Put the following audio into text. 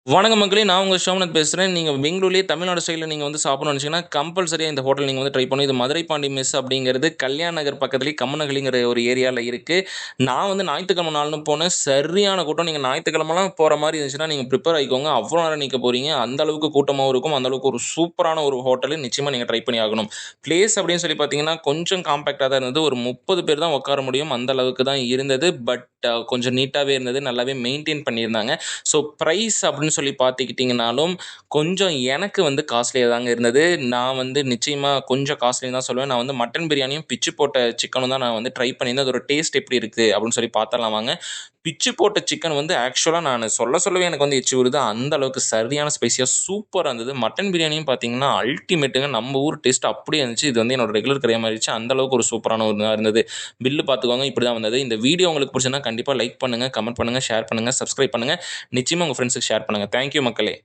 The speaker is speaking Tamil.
வணக்கம் மக்களே! நான் உங்க சோமநாத் பேசுறேன். நீங்க பெங்களூர்லயே தமிழ்நாடு ஸ்டைல்ல நீங்க வந்து சாப்பிடணும்னு நெனச்சீங்கன்னா, கம்பல்சரியா இந்த ஹோட்டல் நீங்க வந்து ட்ரை பண்ணணும். இது மதுரை பாண்டி மெஸ் அப்படிங்கிறது கல்யாண் நகர் பக்கத்திலேயே கம்மனஹள்ளிங்கிற ஒரு ஏரியால இருக்கு. நான் வந்து ஞாயித்துக்கிழமை நாள்னு போனேன். சரியான கூட்டம். நீங்க ஞாயித்துக்கிழமைலாம் போற மாரி இருந்துச்சுன்னா, நீங்க ப்ரிப்பேர் ஆயிக்கோங்க. அவ்வளோ நேரம் நிக்க போறீங்க. அந்த அளவுக்கு கூட்டமாவும் இருக்கும். அந்த அளவுக்கு ஒரு சூப்பரான ஒரு ஹோட்டலு. நிச்சயமா நீங்க ட்ரை பண்ணி ஆகணும். பிளேஸ் அப்படின்னு சொல்லி பார்த்தீங்கன்னா, கொஞ்சம் காம்பேக்ட்டா தான் இருந்தது. ஒரு 30 பேர் தான் உட்கார முடியும். அந்த அளவுக்கு தான் இருந்தது. பட் கொஞ்சம் நீட்டாவே இருந்தது. நல்லாவே மெயின்டெயின் பண்ணியிருந்தாங்க. ஸோ பிரைஸ் அப்படின்னு சொல்லி பார்த்துக்கிட்டிங்கனாலும், கொஞ்சம் எனக்கு வந்து காஸ்ட்லியா தாங்க இருந்தது. நான் வந்து நிச்சயமா கொஞ்சம் காஸ்ட்லின்னு தான் சொல்லுவேன். நான் வந்து மட்டன் பிரியாணியும், பிச்சு போட்ட சிக்கனும் தான் நான் வந்து ட்ரை பண்ணியிருந்தேன். அதோட டேஸ்ட் எப்படி இருக்கு அப்படின்னு சொல்லி பார்த்துரலாம் வாங்க. பிச்சு போட்ட சிக்கன் வந்து ஆக்சுவலா நானு சொல்லவே எனக்கு வந்து எச்சி ஊறுது. அந்த அளவுக்கு சரியான ஸ்பைசியா சூப்பரா இருந்தது. மட்டன் பிரியாணியும் பார்த்தீங்கன்னா, அல்டிமேட்டுங்க. நம்ம ஊர் டேஸ்ட் அப்படியே இருந்துச்சு. இது வந்து என்னோட ரெகுலர் கறியா மாறிடுச்சு. அந்த அளவுக்கு ஒரு சூப்பரான ஒரு இதா இருந்தது. பில்லு பார்த்துக்கோங்க. இப்படி தான் வந்தது. இந்த வீடியோ உங்களுக்கு பிடிச்சிருந்தா கண்டிப்பா லைக் பண்ணுங்க, கமெண்ட் பண்ணுங்க, ஷேர் பண்ணுங்க, சப்ஸ்கிரைப் பண்ணுங்க. நிச்சயமா உங்க ஃப்ரெண்ட்ஸ்க்கு ஷேர் பண்ணுங்க. தேங்க் யூ மக்களே!